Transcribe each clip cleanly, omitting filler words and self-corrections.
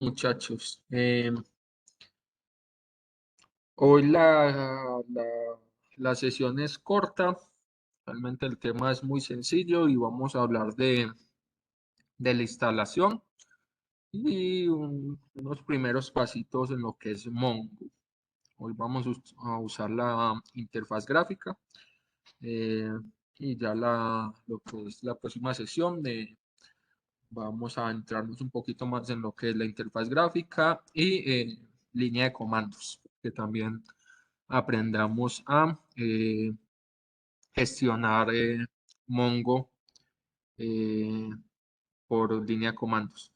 Muchachos, hoy la sesión es corta, realmente el tema es muy sencillo y vamos a hablar de la instalación y unos primeros pasitos en lo que es Mongo. Hoy vamos a usar la interfaz gráfica eh, y ya lo que es la próxima sesión vamos a entrarnos un poquito más en lo que es la interfaz gráfica y línea de comandos, que también aprendamos a gestionar Mongo eh, por línea de comandos.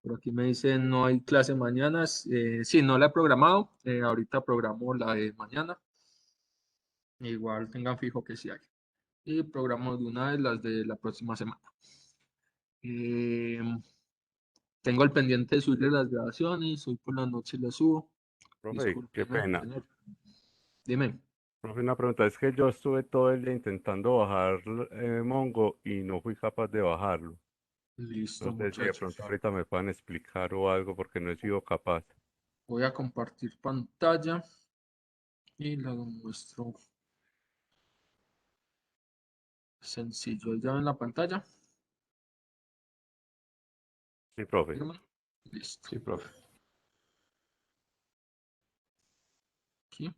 Por aquí me dicen no hay clase mañana. Sí, no la he programado. Ahorita programo la de mañana. Igual tengan fijo que sí hay. Y programo de una de las de la próxima semana. Eh, Tengo el pendiente de subirle las grabaciones. Hoy por la noche las subo. Profe, qué Discúlpeme, pena. señor. Dime. Profe, una pregunta. Es que yo estuve todo el día intentando bajar Mongo y no fui capaz de bajarlo. Listo, No sé si de pronto muchachos. ahorita me puedan explicar o algo porque no he sido capaz. Voy a compartir pantalla y la muestro sencillo. ¿Ya ven la pantalla? Sí, profe. ¿Firma? Listo. Sí, profe. Aquí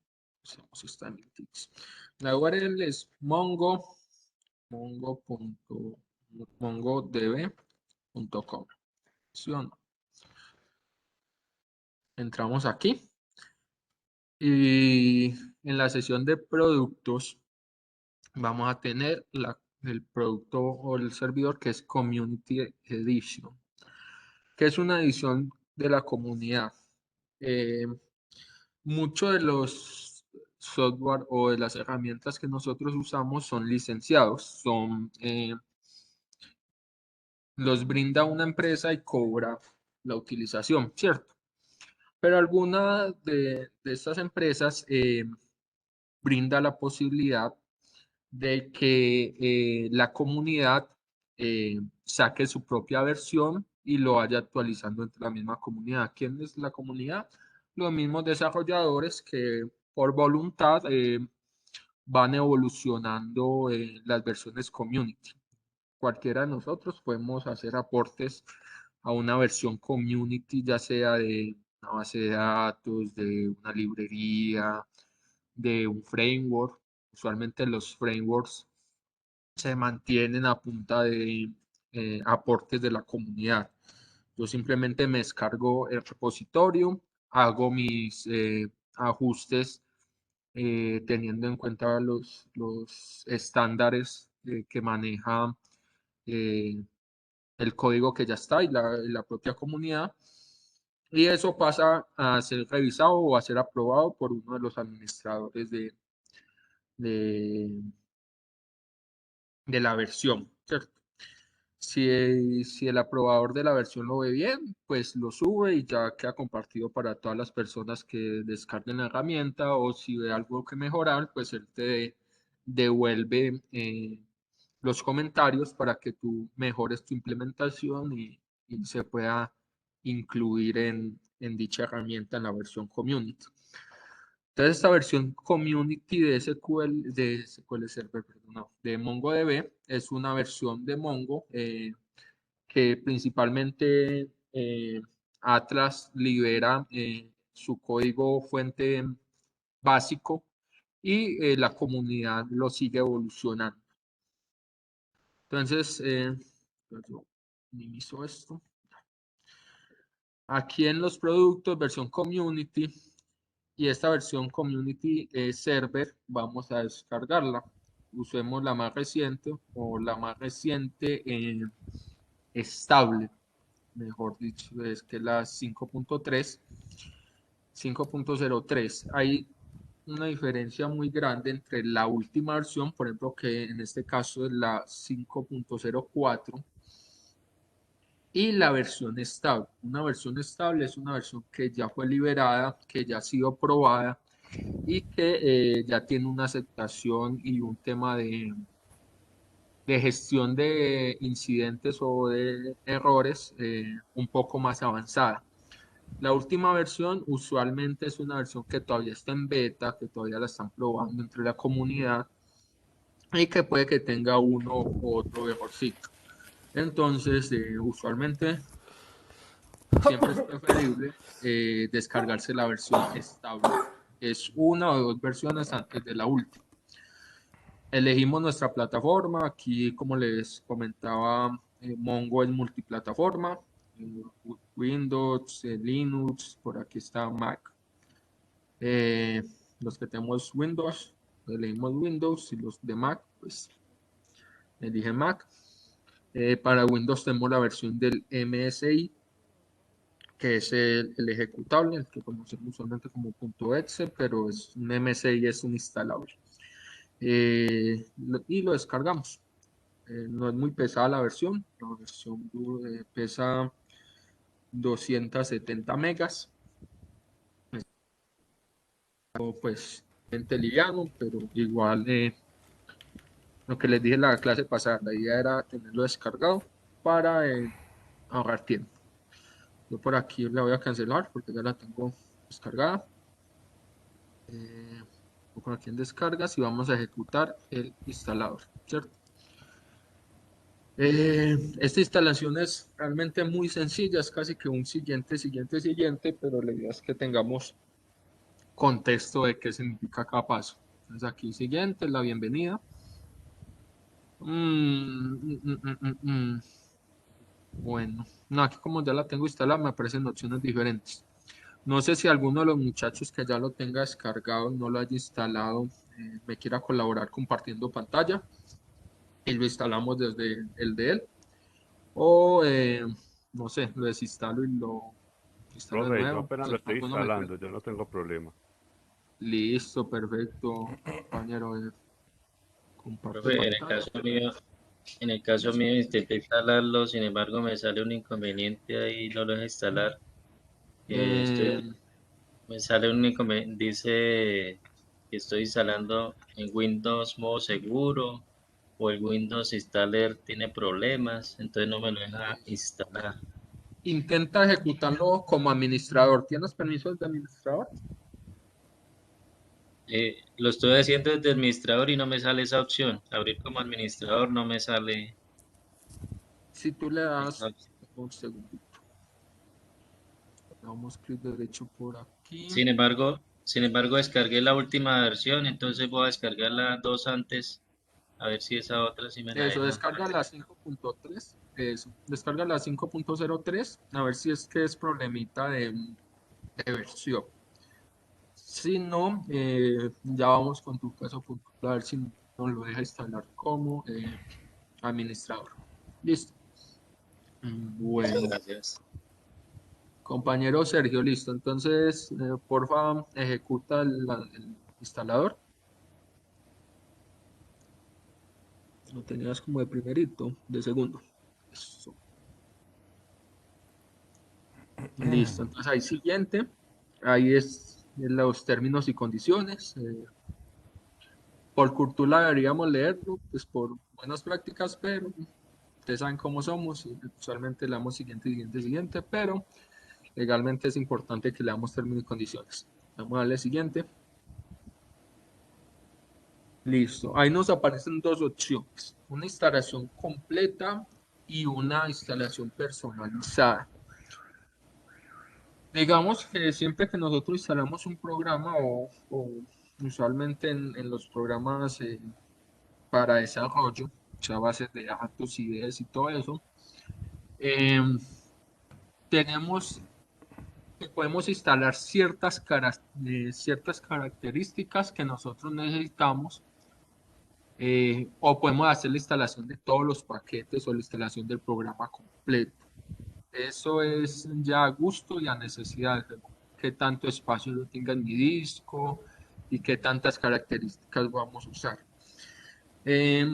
hacemos esta analytics. La URL es mongodb.com. ¿Sí o no? Entramos aquí y en la sesión de productos vamos a tener el producto o el servidor que es Community Edition, que es una edición de la comunidad. Eh, Muchos de los software o de las herramientas que nosotros usamos son licenciados, los brinda una empresa y cobra la utilización, ¿cierto? Pero alguna de estas empresas brinda la posibilidad de que la comunidad saque su propia versión y lo vaya actualizando entre la misma comunidad. ¿Quién es la comunidad? Los mismos desarrolladores que por voluntad van evolucionando las versiones community. Cualquiera de nosotros podemos hacer aportes a una versión community, ya sea de una base de datos, de una librería, de un framework. Usualmente los frameworks se mantienen a punta de aportes de la comunidad. Yo simplemente me descargo el repositorio, hago mis ajustes teniendo en cuenta los estándares que maneja eh, el código que ya está y la propia comunidad. Y eso pasa a ser revisado o a ser aprobado por uno de los administradores de, de la versión, ¿cierto? Si el aprobador de la versión lo ve bien, pues lo sube y ya queda compartido para todas las personas que descarguen la herramienta o si ve algo que mejorar, pues él te devuelve los comentarios para que tú mejores tu implementación y se pueda incluir en dicha herramienta en la versión community. Entonces, esta versión community de SQL Server, perdón, no, de MongoDB es una versión de Mongo que principalmente Atlas libera su código fuente básico y la comunidad lo sigue evolucionando. Entonces, yo minimizo esto. Aquí en los productos, versión community, y esta versión community server, vamos a descargarla. Usemos la más reciente o la más reciente estable, mejor dicho, es que la 5.3, 5.03. Hay una diferencia muy grande entre la última versión, por ejemplo, que en este caso es la 5.04 y la versión estable. Una versión estable es una versión que ya fue liberada, que ya ha sido probada y que ya tiene una aceptación y un tema de gestión de incidentes o de errores un poco más avanzada. La última versión usualmente es una versión que todavía está en beta, que todavía la están probando entre la comunidad y que puede que tenga uno u otro mejorcito. Entonces, usualmente siempre es preferible descargarse la versión estable. Es una o dos versiones antes de la última. Elegimos nuestra plataforma. Aquí, como les comentaba, Mongo es multiplataforma. eh, Windows, Linux, por aquí está Mac. Eh, los que tenemos Windows, elegimos Windows y los de Mac, pues elige Mac. Para Windows tenemos la versión del MSI, que es el ejecutable, el que conocemos usualmente como .exe, pero es un MSI, es un instalable. Y lo descargamos. No es muy pesada la versión pesa 270 megas, o pues liviano, pero igual lo que les dije en la clase pasada, la idea era tenerlo descargado para ahorrar tiempo. Yo por aquí la voy a cancelar porque ya la tengo descargada. Voy por aquí en descargas y vamos a ejecutar el instalador, ¿cierto? Esta instalación es realmente muy sencilla, es casi que un siguiente, pero la idea es que tengamos contexto de qué significa cada paso. Entonces aquí siguiente, la bienvenida. Mm, mm, mm, mm, mm, mm. Bueno, no, aquí como ya la tengo instalada me aparecen opciones diferentes. No sé si alguno de los muchachos que ya lo tenga descargado, no lo haya instalado, me quiera colaborar compartiendo pantalla y lo instalamos desde el de él. O, no sé, lo desinstalo y lo instalo de Profe, yo nuevo. apenas Si lo estoy alguno me puede. instalando, yo no tengo problema. Listo, perfecto, compañero. Comparte Profe, pantalla. en el caso mío intenté instalarlo, sin embargo me sale un inconveniente ahí, no lo deja instalar. Eh, Me sale un inconveniente, dice que estoy instalando en Windows modo seguro o el Windows Installer tiene problemas, entonces no me lo deja instalar. Intenta ejecutarlo como administrador. ¿Tienes permisos de administrador? Lo estoy haciendo desde administrador y no me sale esa opción. Abrir como administrador no me sale Si tú le das esa opción. un segundo, le damos clic derecho por aquí. Sin embargo, descargué la última versión, entonces voy a descargar las dos antes, a ver si esa otra sí me la Eso, deja. descarga la 5.3. Eso, descarga la 5.03. A ver si es que es problemita de versión. Si no, ya vamos con tu caso puntual, a ver si nos lo deja instalar como administrador. Listo. Muchas Bueno, gracias. compañero Sergio, listo. Entonces, porfa, ejecuta el instalador. Lo tenías como de primerito, de segundo. Eso. Listo. Entonces, ahí siguiente. Ahí es los términos y condiciones. Por cultura deberíamos leerlo, pues por buenas prácticas, pero ustedes saben cómo somos y usualmente le damos siguiente, pero legalmente es importante que leamos términos y condiciones. Vamos a darle siguiente. Listo. Ahí nos aparecen dos opciones, una instalación completa y una instalación personalizada. Digamos que siempre que nosotros instalamos un programa o usualmente en los programas para desarrollo, o sea, bases de datos, ideas y todo eso, eh, tenemos que podemos instalar ciertas características que nosotros necesitamos, o podemos hacer la instalación de todos los paquetes o la instalación del programa completo. Eso es ya a gusto y a necesidad de qué tanto espacio yo tenga en mi disco y qué tantas características vamos a usar. Eh,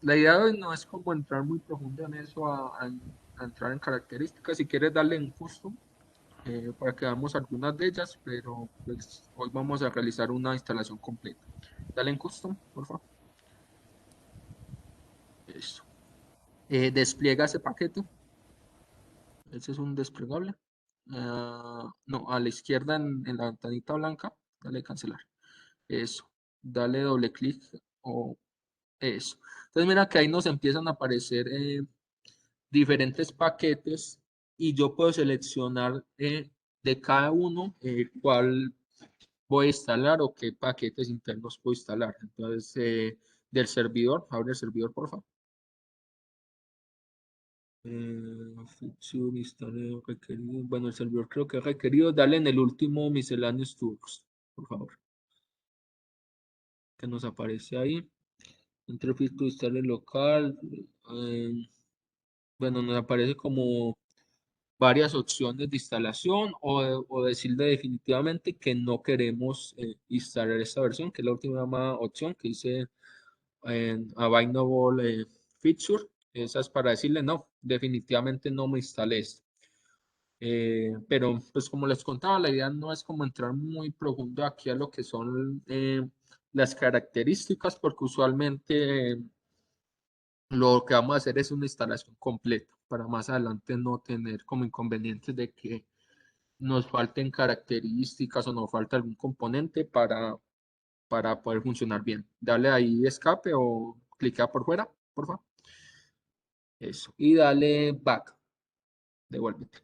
la idea de hoy no es como entrar muy profundo en eso, a entrar en características. Si quieres darle en custom, para que veamos algunas de ellas, pero pues hoy vamos a realizar una instalación completa. Dale en custom, por favor. Eso. Despliega ese paquete. Ese es un desplegable. no, a la izquierda en la ventanita blanca, dale cancelar. Eso, dale doble clic o eso. Entonces mira que ahí nos empiezan a aparecer diferentes paquetes y yo puedo seleccionar de cada uno cuál voy a instalar o qué paquetes internos puedo instalar. Entonces, del servidor, abre el servidor, por favor. Feature, instale requerido. Bueno, el servidor creo que es requerido. Dale en el último miscellaneous tools, por favor. Que nos aparece ahí. Entre filtro, instale local. Bueno, nos aparece como varias opciones de instalación o decirle definitivamente que no queremos instalar esta versión, que es la última opción que dice Available Feature. Esa es para decirle no, definitivamente no me instalé esto. Pero pues como les contaba, la idea no es como entrar muy profundo aquí a lo que son las características, porque usualmente lo que vamos a hacer es una instalación completa para más adelante no tener como inconvenientes de que nos falten características o nos falta algún componente para poder funcionar bien. Dale ahí escape o clica por fuera, por favor. Eso. Y dale back. Devuélvete.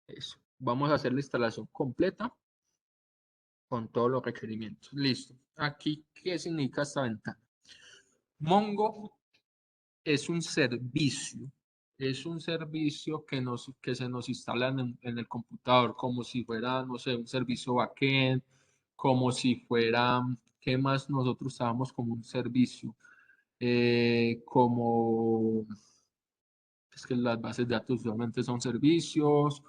Eso. Vamos a hacer la instalación completa con todos los requerimientos. Listo. Aquí, ¿qué significa esta ventana? Mongo es un servicio. Es un servicio que se nos instala en el computador como si fuera, no sé, un servicio backend, como si fuera, ¿qué más nosotros estábamos como un servicio? Como, es que las bases de datos usualmente son servicios,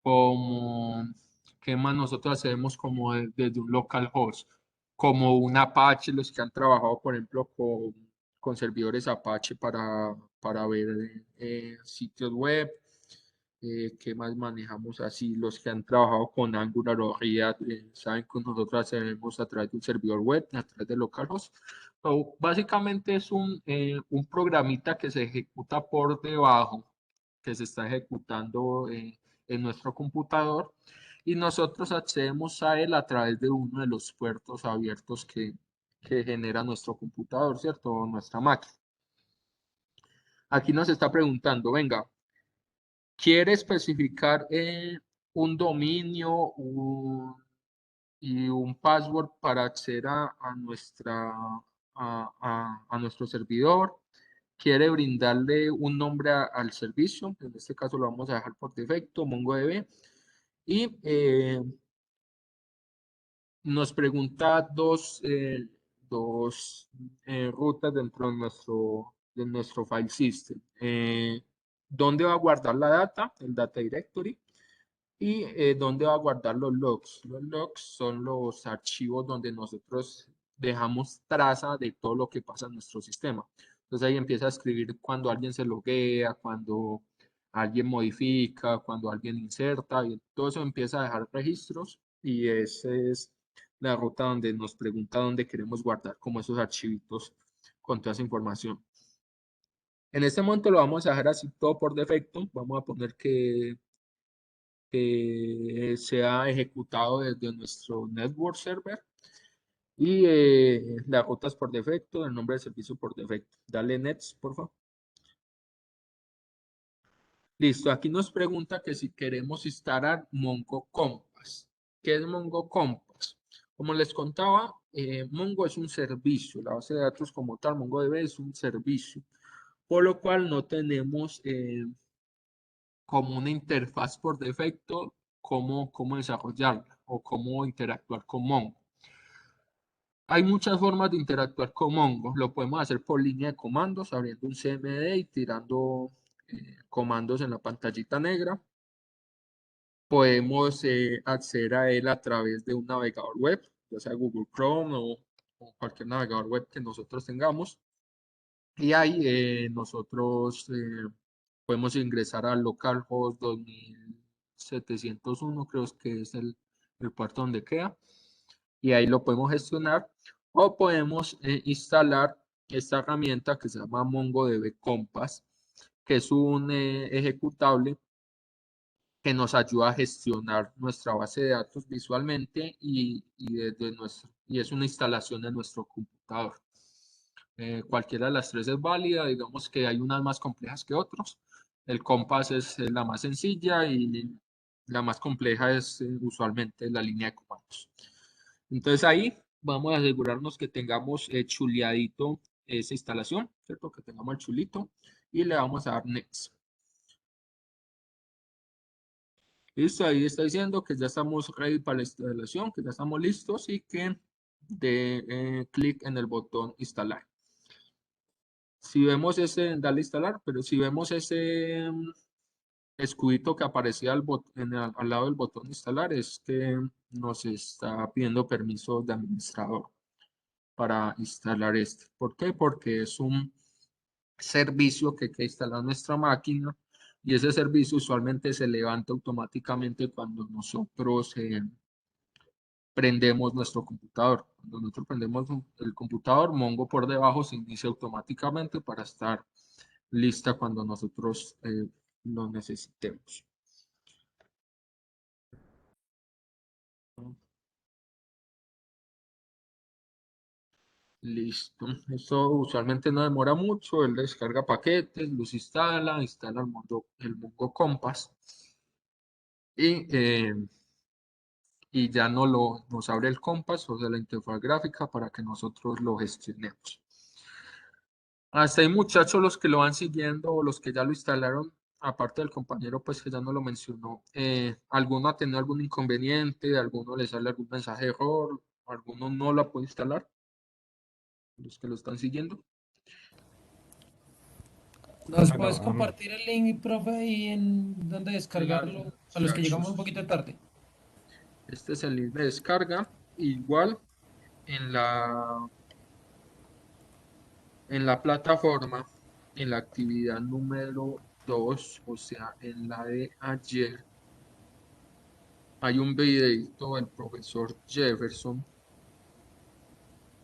como, ¿qué más nosotros hacemos como desde un localhost? Como un Apache, los que han trabajado, por ejemplo, con servidores Apache para ver sitios web. ¿Qué más manejamos así? Los que han trabajado con Angular o React saben que nosotros hacemos a través de un servidor web, a través de localhost. So, básicamente es un programita que se ejecuta por debajo, que se está ejecutando en nuestro computador y nosotros accedemos a él a través de uno de los puertos abiertos que genera nuestro computador, ¿cierto? O nuestra máquina. Aquí nos está preguntando, venga, ¿quiere especificar un dominio y un password para acceder a nuestro servidor? ¿Quiere brindarle un nombre al servicio? En este caso lo vamos a dejar por defecto, MongoDB. Y nos pregunta dos rutas dentro de nuestro file system. ¿Dónde va a guardar la data? El data directory. ¿Y dónde va a guardar los logs? Los logs son los archivos donde nosotros dejamos traza de todo lo que pasa en nuestro sistema. Entonces ahí empieza a escribir cuando alguien se loguea, cuando alguien modifica, cuando alguien inserta, y todo eso empieza a dejar registros y esa es la ruta donde nos pregunta dónde queremos guardar como esos archivitos con toda esa información. En este momento lo vamos a dejar así todo por defecto. Vamos a poner que sea ejecutado desde nuestro network server y las rutas por defecto, el nombre del servicio por defecto. Dale next, por favor. Listo, aquí nos pregunta que si queremos instalar Mongo Compass. ¿Qué es Mongo Compass? Como les contaba, Mongo es un servicio, la base de datos como tal, MongoDB es un servicio, por lo cual no tenemos como una interfaz por defecto cómo desarrollarla o cómo interactuar con Mongo. Hay muchas formas de interactuar con Mongo. Lo podemos hacer por línea de comandos, abriendo un CMD y tirando comandos en la pantallita negra. Podemos acceder a él a través de un navegador web, ya sea Google Chrome o cualquier navegador web que nosotros tengamos. Y ahí nosotros podemos ingresar al localhost 2701, creo que es el puerto donde queda. Y ahí lo podemos gestionar. O podemos instalar esta herramienta que se llama MongoDB Compass, que es un ejecutable que nos ayuda a gestionar nuestra base de datos visualmente y es una instalación en nuestro computador. Cualquiera de las tres es válida, digamos que hay unas más complejas que otros. El Compass es la más sencilla y la más compleja es usualmente la línea de comandos. Entonces ahí vamos a asegurarnos que tengamos chuleadito esa instalación, ¿cierto? Que tengamos el chulito y le vamos a dar Next. Listo, ahí está diciendo que ya estamos ready para la instalación, que ya estamos listos y que de clic en el botón instalar. Si vemos ese, dale instalar, pero si vemos ese escudito que aparecía al lado del botón instalar, es que nos está pidiendo permiso de administrador para instalar este. ¿Por qué? Porque es un servicio que hay que instalar en nuestra máquina y ese servicio usualmente se levanta automáticamente cuando nosotros prendemos nuestro computador. Cuando nosotros prendemos el computador, Mongo por debajo se inicia automáticamente para estar lista cuando nosotros lo necesitemos. Listo. Eso usualmente no demora mucho. Él descarga paquetes, los instala el Mongo Compass y ya nos abre el Compass o de la interfaz gráfica para que nosotros lo gestionemos. Hasta hay muchachos los que lo van siguiendo o los que ya lo instalaron, aparte del compañero pues que ya no lo mencionó. ¿Alguno ha tenido algún inconveniente? ¿Alguno le sale algún mensaje de error? ¿Alguno no la puede instalar? Los que lo están siguiendo. ¿Nos Bueno, puedes compartir el link, profe, y en dónde descargarlo? Claro, A los que llegamos un muchachos. poquito tarde. Este es el link de descarga. Igual en la plataforma, en la actividad número 2, o sea, en la de ayer, hay un videito del profesor Jefferson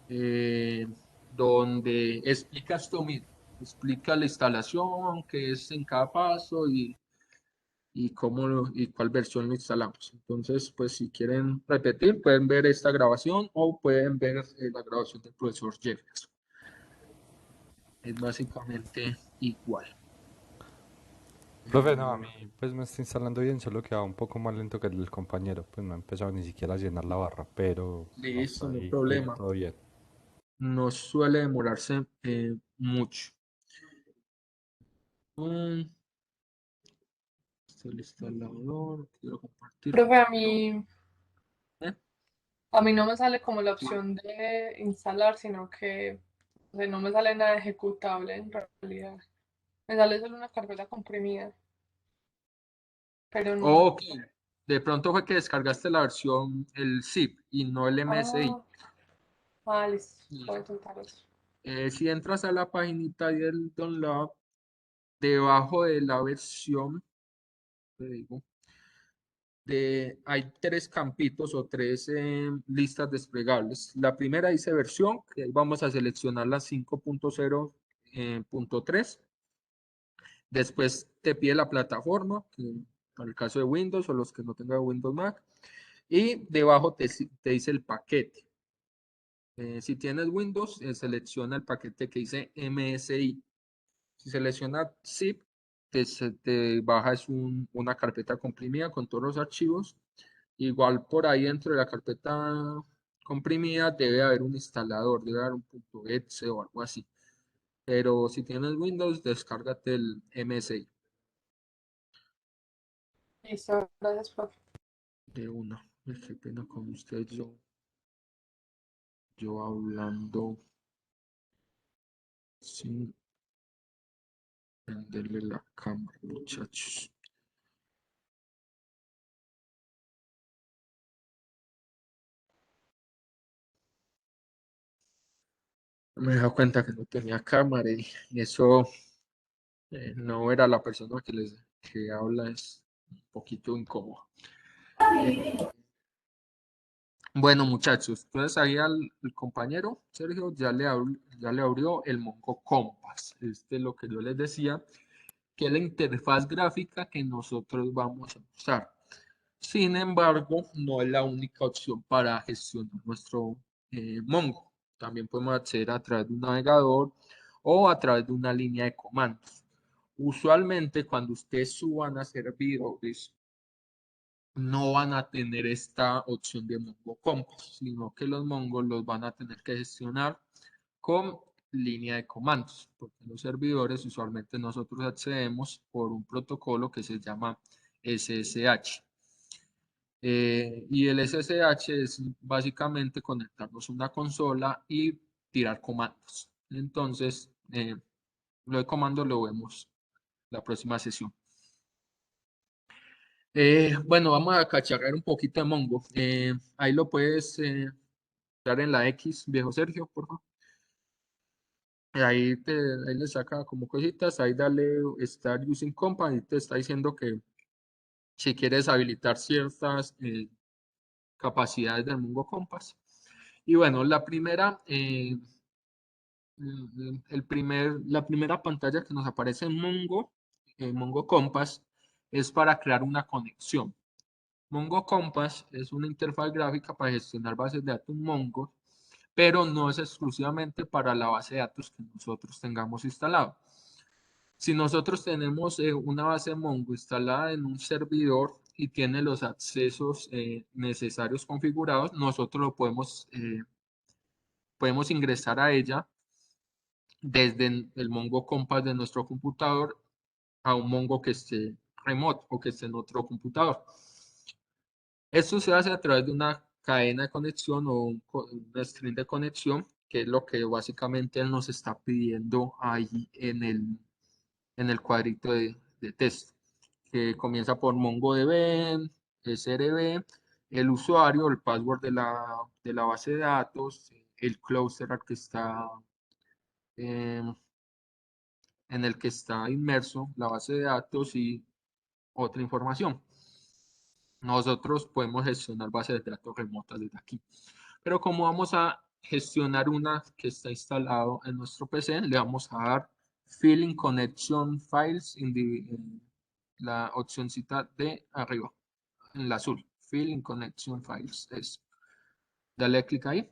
eh, donde explica esto mismo, explica la instalación, qué es en cada paso y cuál versión lo instalamos. Entonces, pues si quieren repetir, pueden ver esta grabación o pueden ver la grabación del profesor Jefferson. Es básicamente igual. profe, no, a mí pues me está instalando bien, solo que va un poco más lento que el del compañero, pues no ha empezado ni siquiera a llenar la barra, pero Listo, hasta no hay ahí bien, problema. todo bien. No suele demorarse mucho. Mm, este es el instalador, quiero compartir. Profe, ¿Eh? a mí no me sale como la opción de instalar, sino que o sea, no me sale nada ejecutable en realidad. Me sale solo una carpeta comprimida, pero no. Ok, de pronto fue que descargaste la versión, el zip y no el MSI. Ah, listo. Voy a intentar eso. Si entras a la paginita del download, debajo de la versión, te digo, hay tres campitos o tres listas desplegables. La primera dice versión, que ahí vamos a seleccionar la 5.0.3. Después te pide la plataforma, que para el caso de Windows o los que no tengan Windows Mac. Y debajo te dice el paquete. Si tienes Windows, selecciona el paquete que dice MSI. Si selecciona zip, te bajas una carpeta comprimida con todos los archivos. Igual por ahí dentro de la carpeta comprimida debe haber un instalador, debe haber un .exe o algo así. Pero si tienes Windows, descárgate el MSI Listo, gracias, profe. de una. Qué pena con usted, yo hablando sin prenderle la cámara, muchachos. Me he dado cuenta que no tenía cámara y eso no era la persona que habla, es un poquito incómodo. Bueno, muchachos, entonces ahí el compañero Sergio ya le abrió el Mongo Compass. Este es lo que yo les decía. que es la interfaz gráfica que nosotros vamos a usar. Sin embargo, no es la única opción para gestionar nuestro Mongo. También podemos acceder a través de un navegador o a través de una línea de comandos. Usualmente, cuando ustedes suban a servidores, no van a tener esta opción de Mongo Compass, sino que los mongos los van a tener que gestionar con línea de comandos, porque los servidores usualmente nosotros accedemos por un protocolo que se llama SSH. Y el SSH es básicamente conectarnos a una consola y tirar comandos. Entonces, lo de comandos lo vemos la próxima sesión. Bueno, vamos a cacharrar un poquito de Mongo. Ahí lo puedes dar en la X, viejo Sergio, por favor. Ahí le saca como cositas, ahí dale Start Using Compass y te está diciendo que si quieres habilitar ciertas capacidades del Mongo Compass. Y bueno, la primera pantalla que nos aparece en Mongo Compass, es para crear una conexión. Mongo Compass es una interfaz gráfica para gestionar bases de datos Mongo, pero no es exclusivamente para la base de datos que nosotros tengamos instalado. Si nosotros tenemos una base Mongo instalada en un servidor y tiene los accesos necesarios configurados, nosotros lo podemos ingresar a ella desde el Mongo Compass de nuestro computador a un Mongo que esté remoto o que esté en otro computador. Esto se hace a través de una cadena de conexión o un string de conexión, que es lo que básicamente él nos está pidiendo ahí en el cuadrito de texto, que comienza por MongoDB, SRB, el usuario, el password de la base de datos, el cluster al que está en el que está inmerso la base de datos y otra información. Nosotros podemos gestionar bases de datos remotas desde aquí. Pero como vamos a gestionar una que está instalado en nuestro PC, le vamos a dar Filling Connection Files en la opcióncita de arriba, en la azul. Filling Connection Files. Dale clic ahí.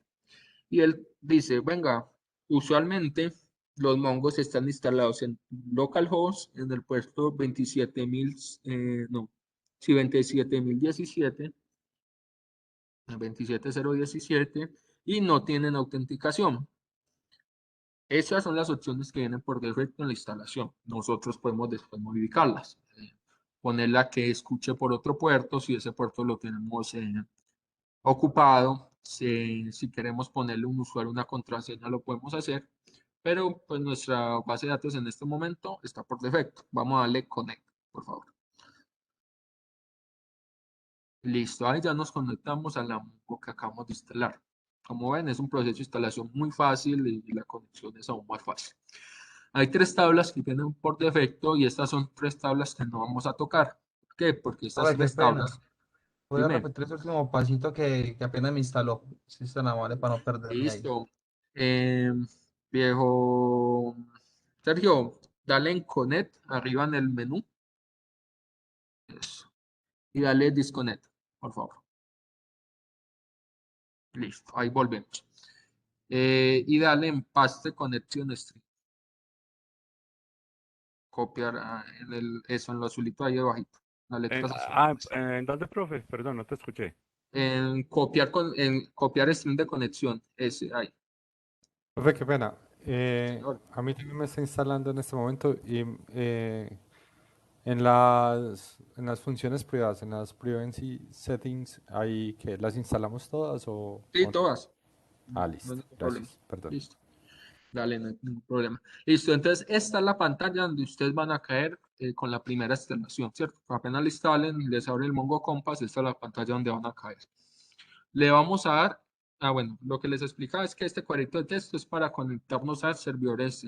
Y él dice, venga, usualmente los mongos están instalados en localhost en el puesto 27.000, no, sí, 27.017, 27017, y no tienen autenticación. Esas son las opciones que vienen por defecto en la instalación. Nosotros podemos después modificarlas. Ponerla que escuche por otro puerto, si ese puerto lo tenemos ocupado. Si queremos ponerle un usuario, una contraseña, lo podemos hacer. Pero pues nuestra base de datos en este momento está por defecto. Vamos a darle Connect, por favor. Listo, ahí ya nos conectamos a la Mongo que acabamos de instalar. Como ven, es un proceso de instalación muy fácil y la conexión es aún más fácil. Hay tres tablas que vienen por defecto y estas son tres tablas que no vamos a tocar. ¿Por qué? Porque estas Oye, qué tres pena. tablas, Voy a dime, repetir ese último pasito que apenas me instaló. Si es tan amable para no perderme ahí. listo. Viejo Sergio, dale en Connect arriba en el menú. Eso. Y dale Disconnect, por favor. Listo, ahí volvemos. Y dale en Paste Connection String. Copiar eso en lo azulito ahí debajito. Las letras azules. ¿En dónde, profe? Perdón, no te escuché. En copiar string de conexión. Ese ahí. Profe, qué pena. Señor. A mí también me está instalando en este momento y en las funciones privadas, en las privacy settings, ahí que las instalamos todas Sí, o no? todas. Ah, No hay listo. ningún problema. Gracias. Perdón. Listo. Dale, no hay ningún problema. Listo, entonces esta es la pantalla donde ustedes van a caer con la primera instalación, ¿cierto? Apenas la instalen, les abre el Mongo Compass, esta es la pantalla donde van a caer. Le vamos a dar, bueno, lo que les explicaba es que este cuadrito de texto es para conectarnos a servidores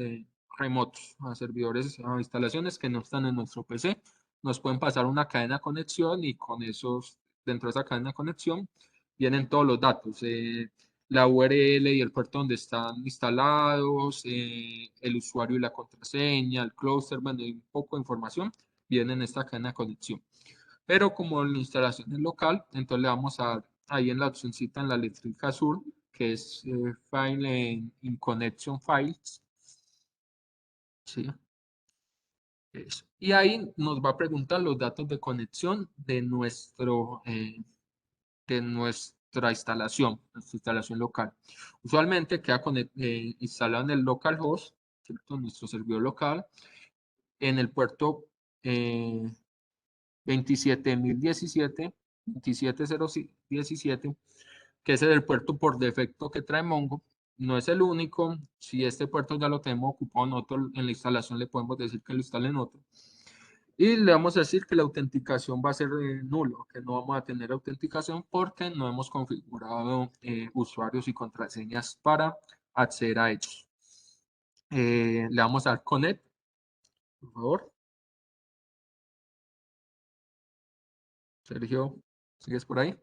remotos, a servidores, a instalaciones que no están en nuestro PC. Nos pueden pasar una cadena de conexión y con esos, dentro de esa cadena de conexión, vienen todos los datos. la URL y el puerto donde están instalados, el usuario y la contraseña, el cluster, bueno, y un poco de información viene en esta cadena de conexión. Pero como la instalación es local, entonces le vamos a dar ahí en la opcióncita en la letrica azul, que es File in Connection Files. ¿Sí? Eso. Y ahí nos va a preguntar los datos de conexión de nuestra instalación local. Usualmente queda instalado en el localhost, ¿cierto? Nuestro servidor local, en el puerto 27017, que ese es el puerto por defecto que trae Mongo. No es el único. Si este puerto ya lo tenemos ocupado nosotros en la instalación, le podemos decir que lo instale en otro. Y le vamos a decir que la autenticación va a ser nulo, que no vamos a tener autenticación porque no hemos configurado usuarios y contraseñas para acceder a ellos. Le vamos a dar Connect, por favor. Sergio, ¿sigues por ahí?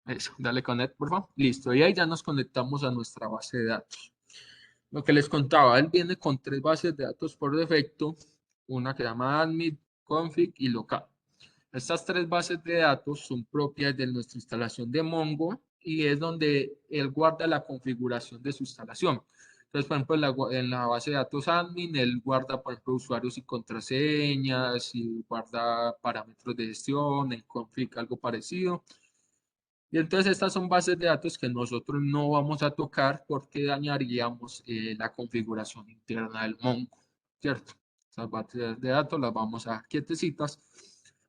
Eso, dale Connect, por favor. Listo, y ahí ya nos conectamos a nuestra base de datos. Lo que les contaba, él viene con 3 bases de datos por defecto, una que se llama admin, config y local. Estas 3 bases de datos son propias de nuestra instalación de Mongo y es donde él guarda la configuración de su instalación. Entonces, por ejemplo, en la base de datos admin, él guarda, por ejemplo, usuarios y contraseñas, y guarda parámetros de gestión, en config algo parecido. Y entonces estas son bases de datos que nosotros no vamos a tocar porque dañaríamos la configuración interna del Mongo, ¿cierto? Estas bases de datos las vamos a dejar quietecitas,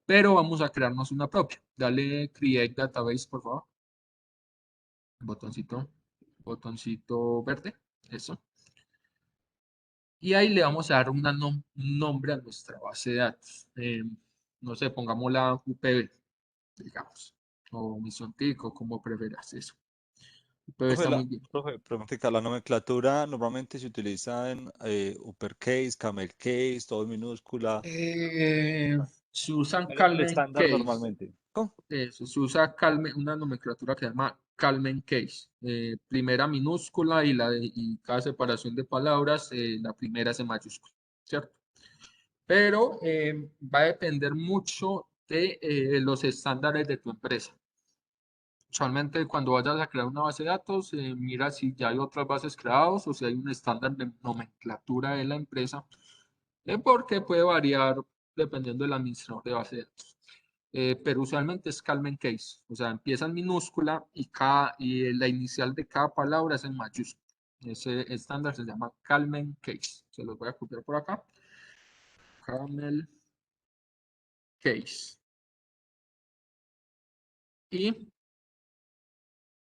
pero vamos a crearnos una propia. Dale Create Database, por favor. Botoncito verde, eso. Y ahí le vamos a dar un nombre a nuestra base de datos. No sé, pongámosla UPB, digamos, o Mission Tico, como prefieras eso. UPB Profe, está muy bien. preguntica, la nomenclatura normalmente se utiliza en uppercase, camel case, todo en minúscula. Se usan ¿Cuál es el Calmen estándar Case. normalmente? ¿Cómo? Eso, se usa una nomenclatura que se llama Calmen Case. Primera minúscula y cada separación de palabras, la primera es en mayúscula, ¿cierto? Pero va a depender mucho de los estándares de tu empresa. Usualmente cuando vayas a crear una base de datos, mira si ya hay otras bases creadas o si hay un estándar de nomenclatura de la empresa, porque puede variar dependiendo del administrador de base de datos. Pero usualmente es Calmen Case, o sea, empieza en minúscula y la inicial de cada palabra es en mayúscula. Ese estándar se llama Calmen Case. Se los voy a copiar por acá. Camel Case. Y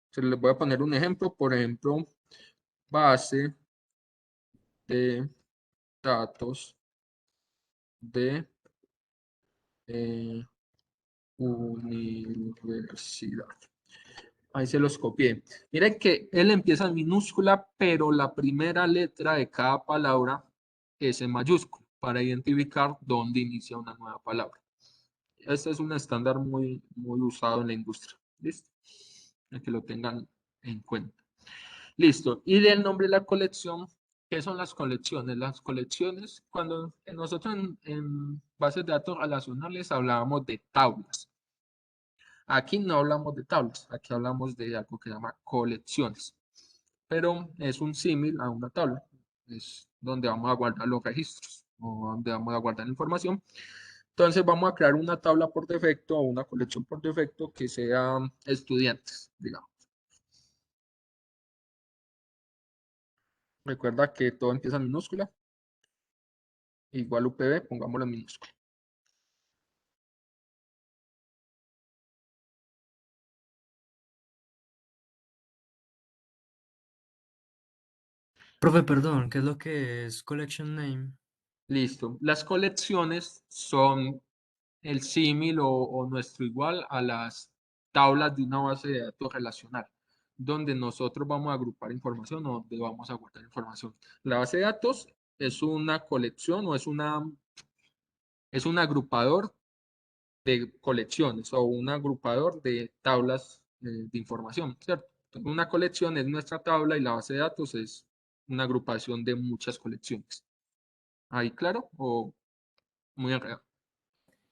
se les voy a poner un ejemplo, por ejemplo, base de datos de universidad. Ahí se los copié. Miren que él empieza en minúscula, pero la primera letra de cada palabra es en mayúscula para identificar dónde inicia una nueva palabra. Este es un estándar muy, muy usado en la industria. ¿Listo? Para que lo tengan en cuenta. Listo. Y del nombre de la colección, ¿qué son las colecciones? Las colecciones, cuando nosotros en bases de datos relacionales hablábamos de tablas. Aquí no hablamos de tablas, aquí hablamos de algo que se llama colecciones, pero es un símil a una tabla, es donde vamos a guardar los registros o donde vamos a guardar la información. Entonces vamos a crear una tabla por defecto o una colección por defecto que sea estudiantes, digamos. Recuerda que todo empieza en minúscula, igual UPB, pongámoslo en minúscula. Profe, perdón, ¿qué es lo que es collection name? Listo. Las colecciones son el símil o nuestro igual a las tablas de una base de datos relacional, donde nosotros vamos a agrupar información o donde vamos a guardar información. La base de datos es una colección o es un agrupador de colecciones o un agrupador de tablas de información, ¿cierto? Una colección es nuestra tabla y la base de datos es una agrupación de muchas colecciones. ¿Ahí claro? ¿O muy enredado?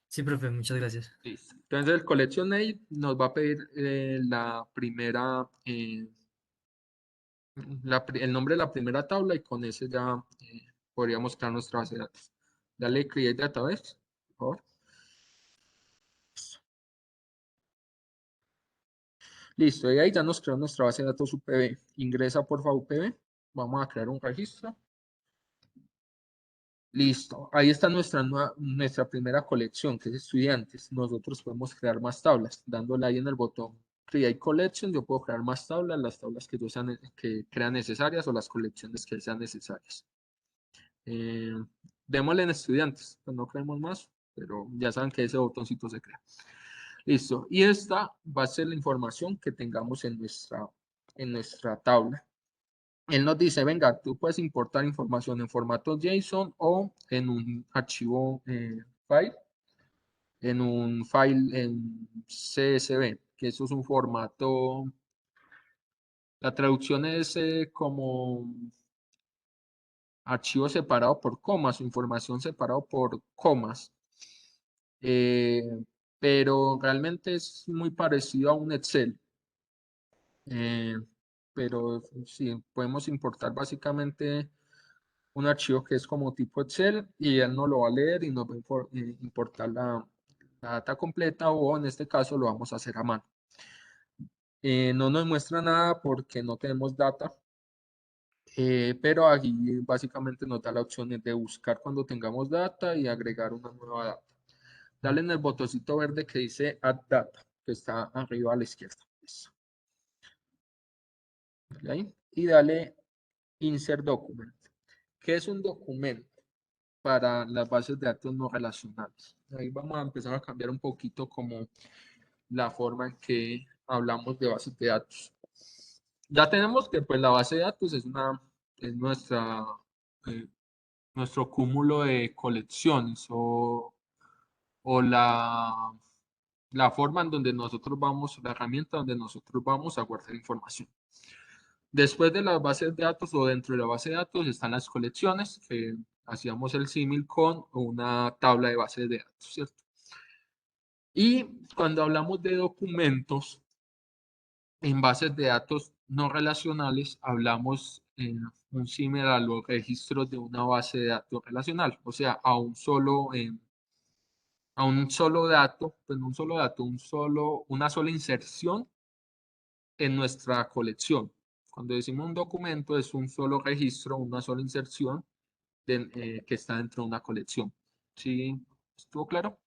Sí, profe, muchas gracias. Listo. Entonces el collection name nos va a pedir la primera, el nombre de la primera tabla y con ese ya podríamos crear nuestra base de datos. Dale create database, por favor. Listo, y ahí ya nos creó nuestra base de datos UPB. Ingresa por favor UPB. Vamos a crear un registro. Listo, ahí está nuestra primera colección, que es estudiantes. Nosotros podemos crear más tablas. Dándole ahí en el botón Create Collection, yo puedo crear más tablas, las tablas que crean necesarias o las colecciones que sean necesarias. Démosle en estudiantes, pues no creemos más, pero ya saben que ese botoncito se crea. Listo, y esta va a ser la información que tengamos en nuestra tabla. Él nos dice, venga, tú puedes importar información en formato JSON o en un archivo file, en un file en CSV, que eso es un formato, la traducción es como archivo separado por comas, o información separado por comas. Eh, pero realmente es muy parecido a un Excel. Eh, pero sí, podemos importar básicamente un archivo que es como tipo Excel y él no lo va a leer y nos va a importar la data completa o en este caso lo vamos a hacer a mano. No nos muestra nada porque no tenemos data, pero aquí básicamente nos da la opción de buscar cuando tengamos data y agregar una nueva data. Dale en el botoncito verde que dice Add Data, que está arriba a la izquierda. Eso. Dale ahí, y dale Insert Document. ¿Qué es un documento? Para las bases de datos no relacionales. Ahí vamos a empezar a cambiar un poquito como la forma en que hablamos de bases de datos. Ya tenemos que pues la base de datos es eh, nuestro cúmulo de colecciones o la forma en donde nosotros vamos, la herramienta donde nosotros vamos a guardar información. Después de las bases de datos o dentro de la base de datos están las colecciones, que hacíamos el símil con una tabla de bases de datos, ¿cierto? Y cuando hablamos de documentos en bases de datos no relacionales, hablamos en un símil a los registros de una base de datos relacional, o sea, a un solo dato, pues no un solo dato, una sola inserción en nuestra colección. Cuando decimos un documento es un solo registro, una sola inserción que está dentro de una colección. ¿Sí? ¿Estuvo claro?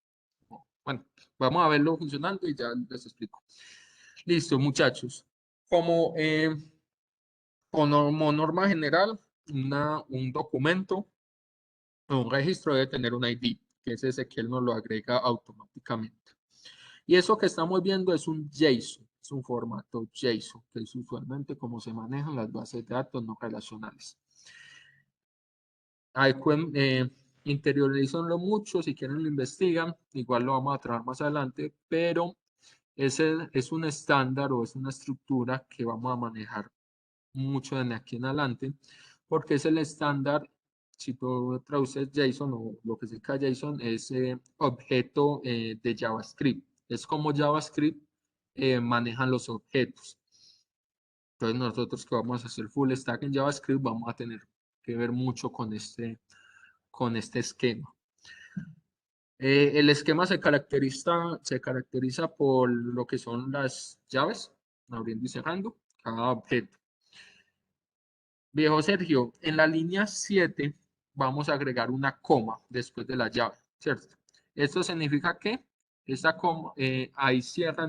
Bueno, vamos a verlo funcionando y ya les explico. Listo, muchachos. Como norma general, un documento o un registro debe tener un ID, que es ese que él nos lo agrega automáticamente. Y eso que estamos viendo es un JSON, es un formato JSON, que es usualmente como se manejan las bases de datos no relacionales. Interiorícenlo mucho, si quieren lo investigan, igual lo vamos a trabajar más adelante, pero ese es un estándar o es una estructura que vamos a manejar mucho de aquí en adelante, porque es el estándar, si tú traduces JSON o lo que significa JSON, es objeto de JavaScript. Es como JavaScript manejan los objetos. Entonces nosotros que vamos a hacer full stack en JavaScript vamos a tener que ver mucho con este esquema. El esquema se caracteriza por lo que son las llaves, abriendo y cerrando cada objeto. Viejo Sergio, en la línea 7 vamos a agregar una coma después de la llave, ¿cierto? Esto significa que esta coma, ahí cierra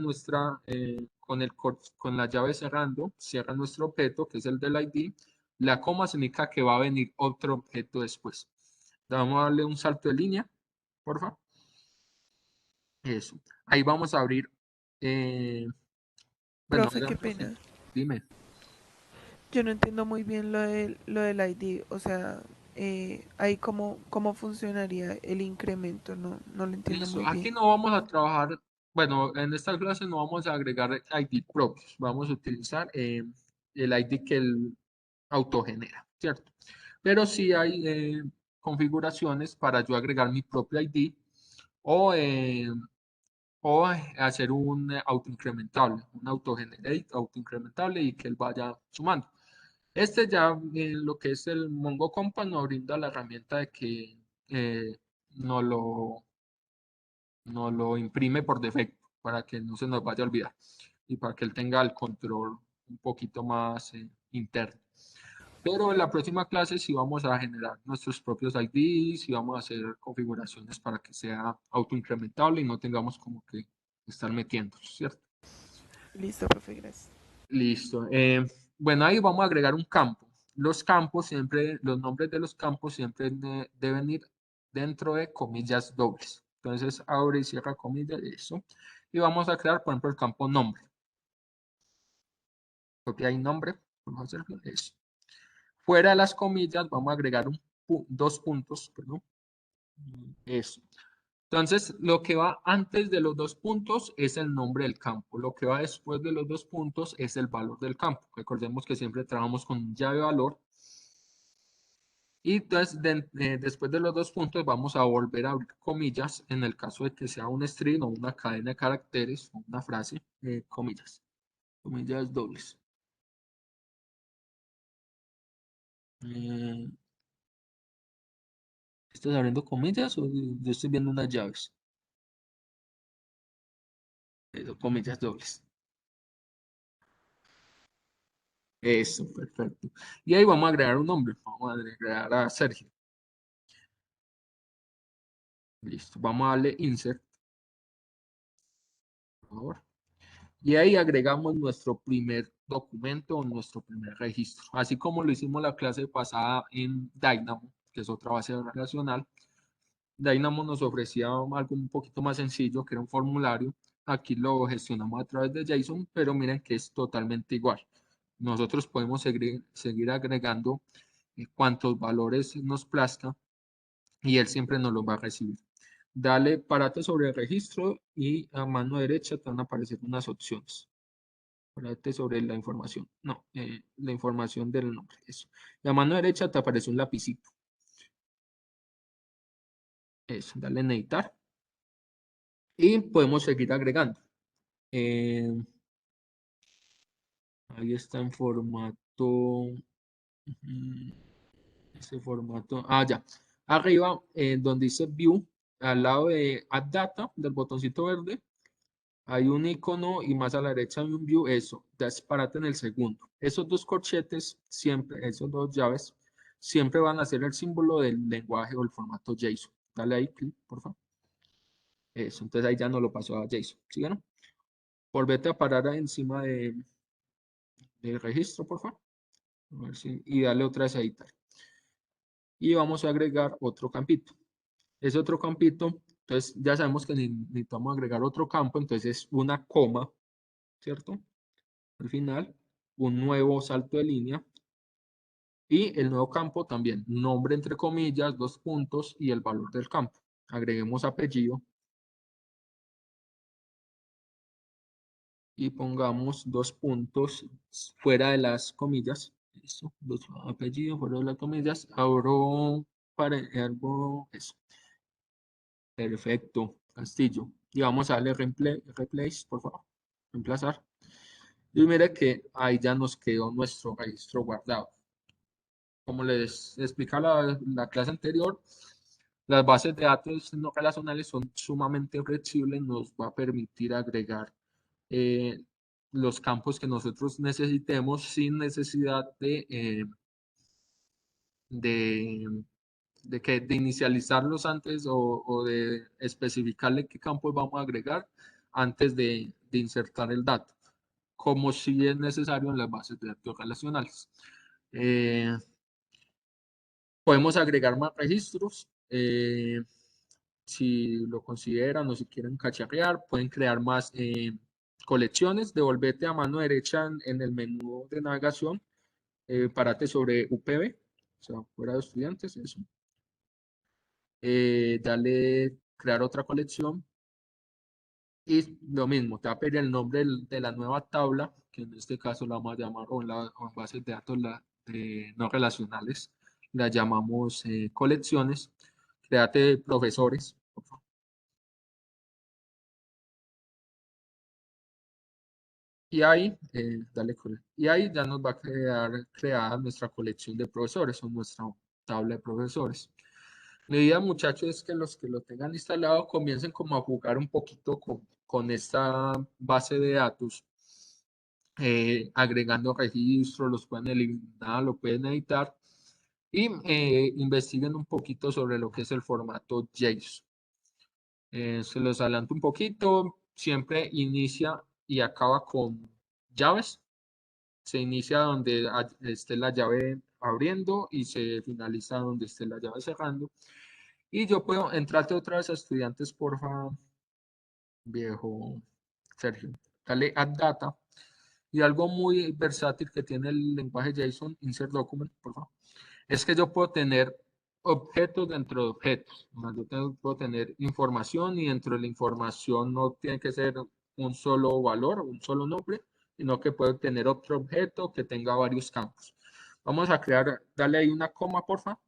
con la llave cerrando, cierra nuestro objeto, que es el del ID. La coma significa que va a venir otro objeto después. Vamos a darle un salto de línea, por favor. Eso. Ahí vamos a abrir. Bueno, Profe, qué pena. Dime. Yo no entiendo muy bien lo del ID. O sea, ahí cómo funcionaría el incremento. No lo entiendo Listo. muy Aquí bien. no vamos a trabajar bueno, en esta clase no vamos a agregar ID propios, vamos a utilizar el ID que él autogenera, ¿cierto? Pero sí hay configuraciones para yo agregar mi propio ID o, hacer un autoincrementable, un autogenerate autoincrementable y que él vaya sumando. Este ya, lo que es el Mongo Compa, nos brinda la herramienta de que eh, no lo imprime por defecto para que no se nos vaya a olvidar y para que él tenga el control un poquito más interno. Pero en la próxima clase sí vamos a generar nuestros propios IDs y vamos a hacer configuraciones para que sea autoincrementable y no tengamos como que estar metiendo, ¿cierto? Listo, profe, gracias. Listo. Bueno, ahí vamos a agregar un campo. Los campos siempre, los nombres de los campos siempre deben ir dentro de comillas dobles. Entonces, abre y cierra comillas, eso. Y vamos a crear, por ejemplo, el campo nombre. Copia y nombre, vamos a hacerlo, eso. Fuera de las comillas, vamos a agregar dos puntos, perdón. Eso. Entonces, lo que va antes de los dos puntos es el nombre del campo. Lo que va después de los dos puntos es el valor del campo. Recordemos que siempre trabajamos con llave valor. Y entonces, después de los dos puntos, vamos a volver a abrir comillas en el caso de que sea un string o una cadena de caracteres o una frase, comillas. Comillas dobles. ¿Estás abriendo comillas o yo estoy viendo unas llaves? Eso, comillas dobles. Eso, perfecto. Y ahí vamos a agregar un nombre. Vamos a agregar a Sergio. Listo. Vamos a darle insert, por favor. Y ahí agregamos nuestro primer documento o nuestro primer registro. Así como lo hicimos la clase pasada en Dynamo, que es otra base relacional. Dynamo nos ofrecía algo un poquito más sencillo, que era un formulario. Aquí lo gestionamos a través de JSON, pero miren que es totalmente igual. Nosotros podemos seguir agregando cuantos valores nos plazca y él siempre nos los va a recibir. Dale, párate sobre el registro y a mano derecha te van a aparecer unas opciones. Párate sobre la información. No, la información del nombre. Eso. Y a mano derecha te aparece un lapicito. Eso, dale en editar. Y podemos seguir agregando. Ahí está en formato. Ese formato. Ah, ya. Arriba, donde dice View, al lado de Add Data, del botoncito verde, hay un icono y más a la derecha hay un View. Eso, disparate en el segundo. Esos dos corchetes, siempre, esos dos llaves, siempre van a ser el símbolo del lenguaje o el formato JSON. Dale ahí clic, por favor. Eso, entonces ahí ya no lo pasó a JSON. ¿Sí, no? Volvete a parar encima del registro, por favor. A ver y dale otra vez a editar. Y vamos a agregar otro campito. Ese otro campito, entonces ya sabemos que necesitamos agregar otro campo, entonces una coma, ¿cierto? Al final, un nuevo salto de línea. Y el nuevo campo también, nombre entre comillas, dos puntos y el valor del campo. Agreguemos apellido. Y pongamos dos puntos fuera de las comillas. Eso, dos apellidos fuera de las comillas. Abro para algo, eso. Perfecto, Castillo. Y vamos a darle replace, por favor. Reemplazar. Y mire que ahí ya nos quedó nuestro registro guardado. Como les explicaba la clase anterior, las bases de datos no relacionales son sumamente flexibles, nos va a permitir agregar los campos que nosotros necesitemos sin necesidad de, de inicializarlos antes o de especificarle qué campos vamos a agregar antes de insertar el dato, como si es necesario en las bases de datos relacionales. Podemos agregar más registros. Si lo consideran o si quieren cacharrear, pueden crear más colecciones. Devolvete a mano derecha en el menú de navegación. Párate sobre UPB, o sea, fuera de estudiantes, eso. Dale crear otra colección. Y lo mismo, te va a pedir el nombre de la nueva tabla, que en este caso la vamos a llamar, o en bases de datos no relacionales, la llamamos colecciones. Créate profesores, por favor. Y ahí, y ahí ya nos va a quedar creada nuestra colección de profesores o nuestra tabla de profesores. La idea, muchachos, es que los que lo tengan instalado comiencen como a jugar un poquito con esta base de datos, agregando registros, los pueden eliminar, lo pueden editar y investiguen un poquito sobre lo que es el formato JSON. Se los adelanto un poquito, siempre inicia y acaba con llaves. Se inicia donde esté la llave abriendo y se finaliza donde esté la llave cerrando. Y yo puedo entrarte otra vez a estudiantes, porfa, viejo Sergio. Dale add data. Y algo muy versátil que tiene el lenguaje JSON, insert document, por favor, es que yo puedo tener objetos dentro de objetos. Yo puedo tener información y dentro de la información no tiene que ser un solo valor, un solo nombre, sino que puedo tener otro objeto que tenga varios campos. Vamos a crear, dale ahí una coma, porfa.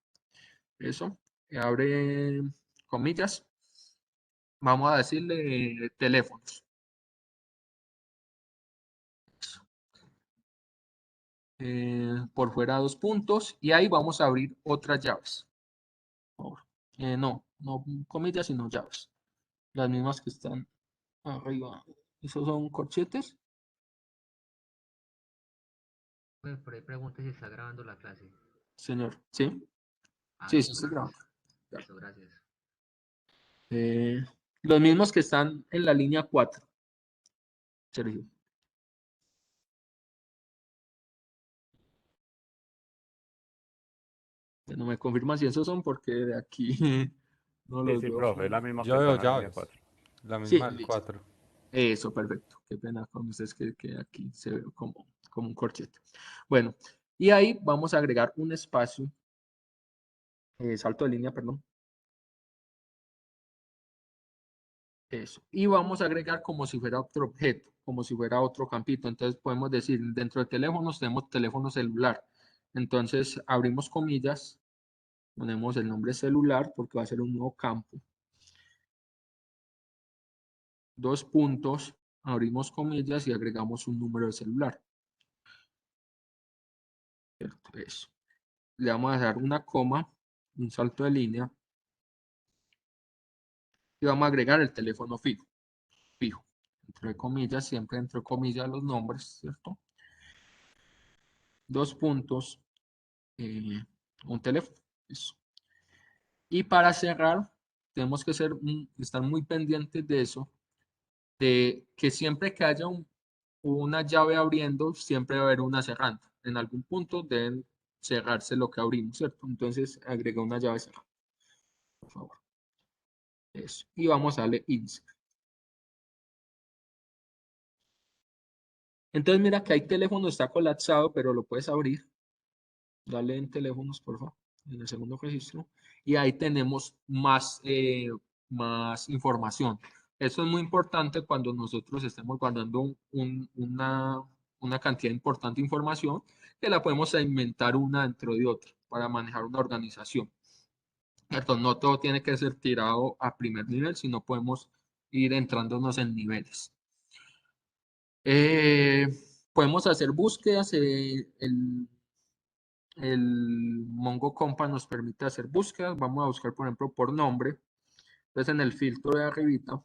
Eso. Abre comillas. Vamos a decirle teléfonos. Por fuera 2 puntos y ahí vamos a abrir otras llaves. No comillas, sino llaves. Las mismas que están arriba. ¿Esos son corchetes? Pues por ahí pregunta si está grabando la clase. Señor, ¿sí? Ah, Sí, sí, listo, estoy grabando. listo, gracias. Los mismos que están en la línea 4. Sergio. No me confirma si esos son porque de aquí no Sí, los sí, veo. profe, es la misma que Yo está veo en la línea llaves. 4. La Sí, misma del listo. 4. Eso, perfecto. Qué pena con ustedes que aquí se ve como un corchete. Bueno, y ahí vamos a agregar un espacio, salto de línea, perdón. Eso. Y vamos a agregar como si fuera otro objeto, como si fuera otro campito. Entonces podemos decir, dentro de teléfonos tenemos teléfono celular. Entonces abrimos comillas, ponemos el nombre celular porque va a ser un nuevo campo. 2 puntos, abrimos comillas y agregamos un número de celular. Eso. Le vamos a dar una coma, un salto de línea. Y vamos a agregar el teléfono fijo. Entre comillas, siempre entre comillas los nombres, ¿cierto? 2 puntos, un teléfono. Eso. Y para cerrar, tenemos que estar muy pendientes de eso, de que siempre que haya una llave abriendo, siempre va a haber una cerrando. En algún punto deben cerrarse lo que abrimos, ¿cierto? Entonces agrega una llave cerrada, por favor. Eso. Y vamos a darle insert. Entonces mira que hay teléfono, está colapsado, pero lo puedes abrir. Dale en teléfonos, por favor, en el segundo registro. Y ahí tenemos más información. Eso es muy importante cuando nosotros estemos guardando una cantidad importante de información, que la podemos segmentar una dentro de otra para manejar una organización. ¿Cierto? No todo tiene que ser tirado a primer nivel, sino podemos ir entrándonos en niveles. Podemos hacer búsquedas. El Mongo Compa nos permite hacer búsquedas. Vamos a buscar, por ejemplo, por nombre. Entonces, en el filtro de arribita,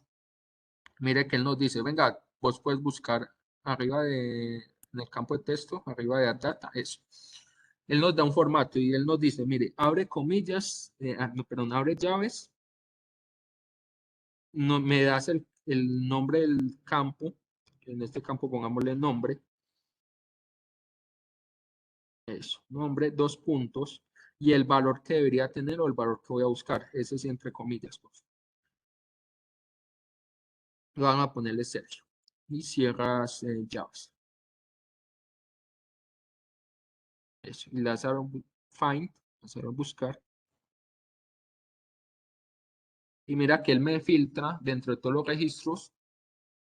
mire que él nos dice, venga, vos puedes buscar arriba en el campo de texto, arriba de data, eso. Él nos da un formato y él nos dice, mire, abre comillas, no, perdón, abre llaves, no, me das el nombre del campo, en este campo pongámosle nombre, eso, nombre, 2 puntos, y el valor que debería tener o el valor que voy a buscar, ese sí entre comillas, pues. Van a ponerle Sergio y cierras llaves. Eso, y le vas a dar find, vas a buscar. Y mira que él me filtra dentro de todos los registros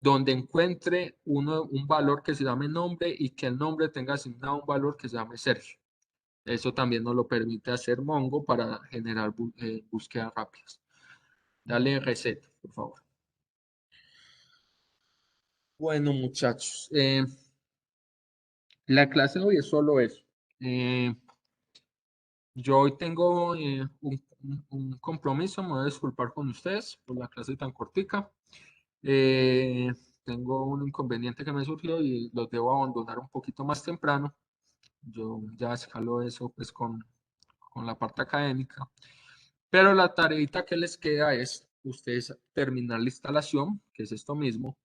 donde encuentre un valor que se llame nombre y que el nombre tenga asignado un valor que se llame Sergio. Eso también nos lo permite hacer Mongo para generar búsquedas rápidas. Dale reset, por favor. Bueno, muchachos, la clase de hoy es solo eso. Yo hoy tengo un compromiso, me voy a disculpar con ustedes por la clase tan cortica. Tengo un inconveniente que me surgió y los debo abandonar un poquito más temprano. Yo ya escalo eso pues con la parte académica. Pero la tareita que les queda es ustedes terminar la instalación, que es esto mismo,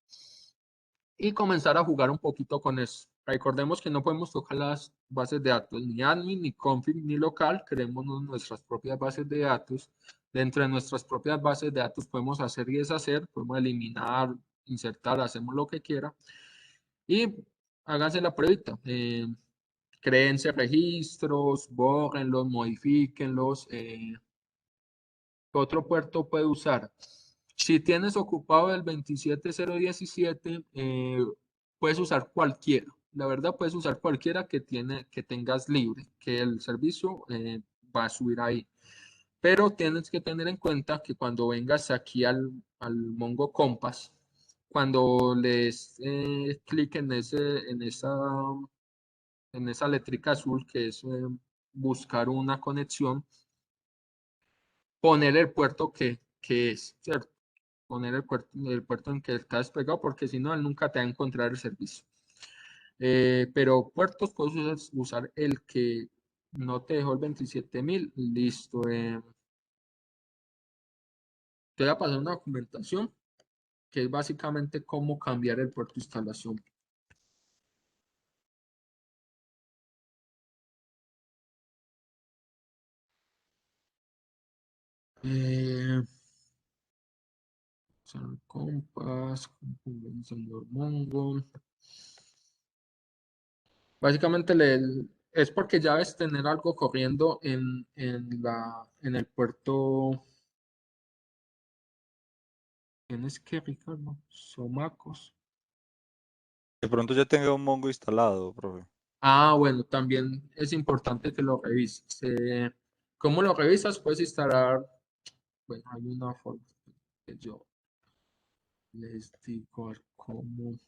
y comenzar a jugar un poquito con eso. Recordemos que no podemos tocar las bases de datos, ni admin, ni config, ni local. Creemos nuestras propias bases de datos. Dentro de nuestras propias bases de datos podemos hacer y deshacer, podemos eliminar, insertar, hacemos lo que quiera. Y háganse la pruebita. Créense registros, bórrenlos, modifíquenlos. ¿Qué otro puerto puede usar? Si tienes ocupado el 27017, puedes usar cualquiera. La verdad, puedes usar cualquiera que tengas libre, que el servicio va a subir ahí. Pero tienes que tener en cuenta que cuando vengas aquí al Mongo Compass, cuando les clic en esa letrica azul que es buscar una conexión, poner el puerto que es, ¿cierto? Poner el puerto en que está despegado, porque si no, él nunca te va a encontrar el servicio. Pero puertos puedes usar el que no te dejó el 27000, listo. Te voy a pasar una documentación que es básicamente cómo cambiar el puerto de instalación. Compass, señor Mongo. Básicamente es porque ya debes tener algo corriendo en el puerto. Tienes que, Ricardo, Somacos. De pronto ya tenga un Mongo instalado, profe. Ah, bueno, también es importante que lo revises. ¿Cómo lo revisas? Puedes instalar, bueno, hay una forma que yo les digo cómo.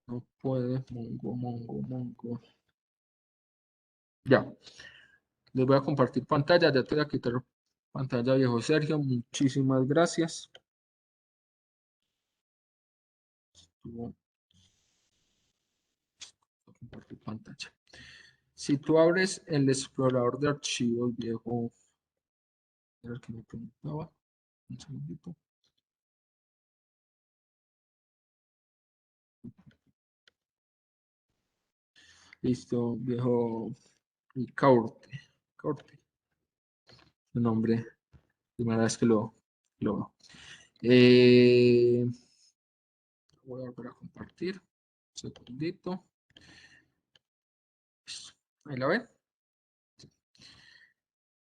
No puede, Mongo. Ya, les voy a compartir pantalla, ya te voy a quitar pantalla, viejo Sergio, muchísimas gracias. Voy a compartir pantalla. Si tú abres el explorador de archivos, viejo, era el que me preguntaba, un segundito. Listo, viejo Corte. Su nombre, primera vez que lo veo. Voy a volver a compartir. Un segundito. Ahí la ven.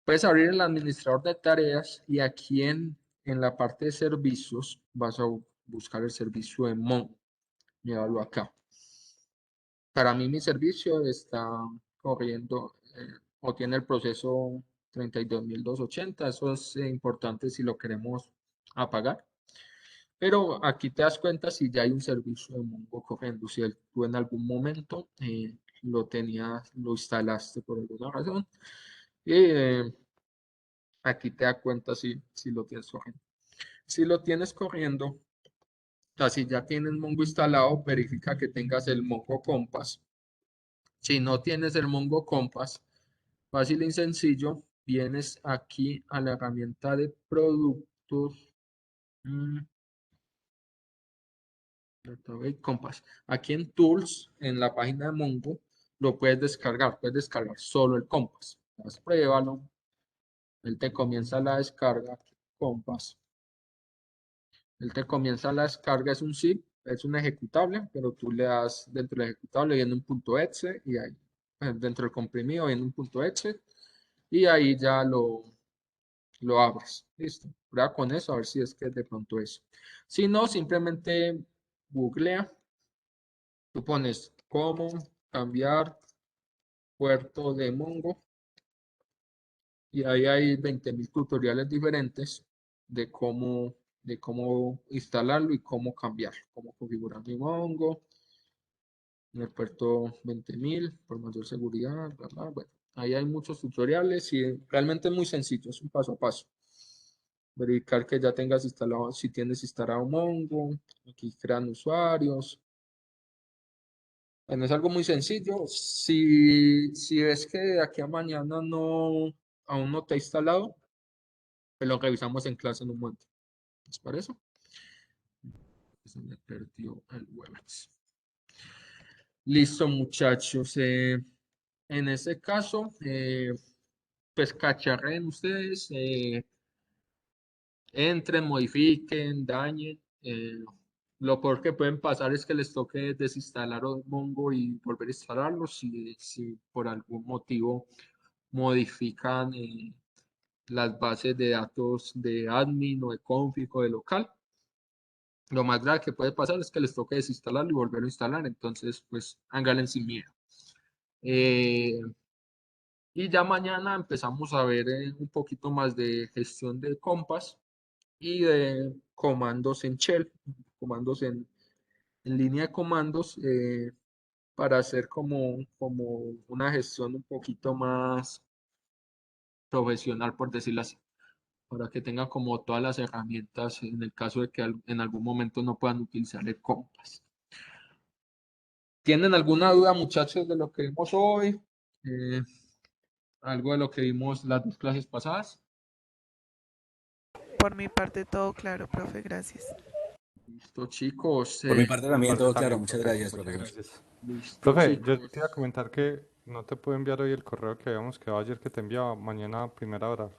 Puedes abrir el administrador de tareas y aquí en la parte de servicios vas a buscar el servicio de Mongo. Llévalo acá. Para mí mi servicio está corriendo o tiene el proceso 32.280. Eso es importante si lo queremos apagar. Pero aquí te das cuenta si ya hay un servicio de Mongo corriendo. Si tú en algún momento lo instalaste por alguna razón. Y aquí te das cuenta si lo tienes corriendo. Si lo tienes corriendo, o sea, si ya tienes Mongo instalado, verifica que tengas el Mongo Compass. Si no tienes el Mongo Compass, fácil y sencillo, vienes aquí a la herramienta de productos. Compass. Aquí en Tools, en la página de Mongo, lo puedes descargar solo el Compass. Pruébalo. Él te comienza la descarga, Compass. Él te comienza la descarga, es un zip, es un ejecutable, pero tú le das dentro del ejecutable viene un .exe y ahí, dentro del comprimido viene un .exe y ahí ya lo abres. Listo. Prueba con eso, a ver si es que de pronto eso. Si no, simplemente googlea, tú pones cómo cambiar puerto de Mongo y ahí hay 20.000 tutoriales diferentes de cómo instalarlo y cómo cambiarlo, cómo configurar mi Mongo en el puerto 20.000 por mayor seguridad, bla, bla. Bueno, ahí hay muchos tutoriales y realmente es muy sencillo, es un paso a paso. Verificar que ya tengas instalado, si tienes instalado Mongo, aquí crean usuarios. Bueno, es algo muy sencillo. Si ves que de aquí a mañana aún no te ha instalado, pues lo revisamos en clase en un momento. ¿Les parece? Se me perdió el Webex. Listo, muchachos. En ese caso, pues cacharren ustedes, entren, modifiquen, dañen. Lo peor que pueden pasar es que les toque desinstalar Mongo y volver a instalarlo si por algún motivo modifican las bases de datos de admin o de config o de local. Lo más grave que puede pasar es que les toque desinstalarlo y volverlo a instalar. Entonces, pues, háganle sin miedo. Y ya mañana empezamos a ver un poquito más de gestión de compas y de comandos en shell, comandos en línea de comandos para hacer como una gestión un poquito más profesional, por decirlo así, para que tengan como todas las herramientas en el caso de que en algún momento no puedan utilizar el compas. ¿Tienen alguna duda, muchachos, de lo que vimos hoy? ¿Algo de lo que vimos las dos clases pasadas? Por mi parte todo claro, profe, gracias. Listo, chicos. Por mi parte Por mi también parte todo claro. también, Muchas profe. gracias, Muchas profesor. gracias. Listo, Profe, yo chicos. te iba a comentar que no te puedo enviar hoy el correo que habíamos quedado ayer que te enviaba mañana a primera hora.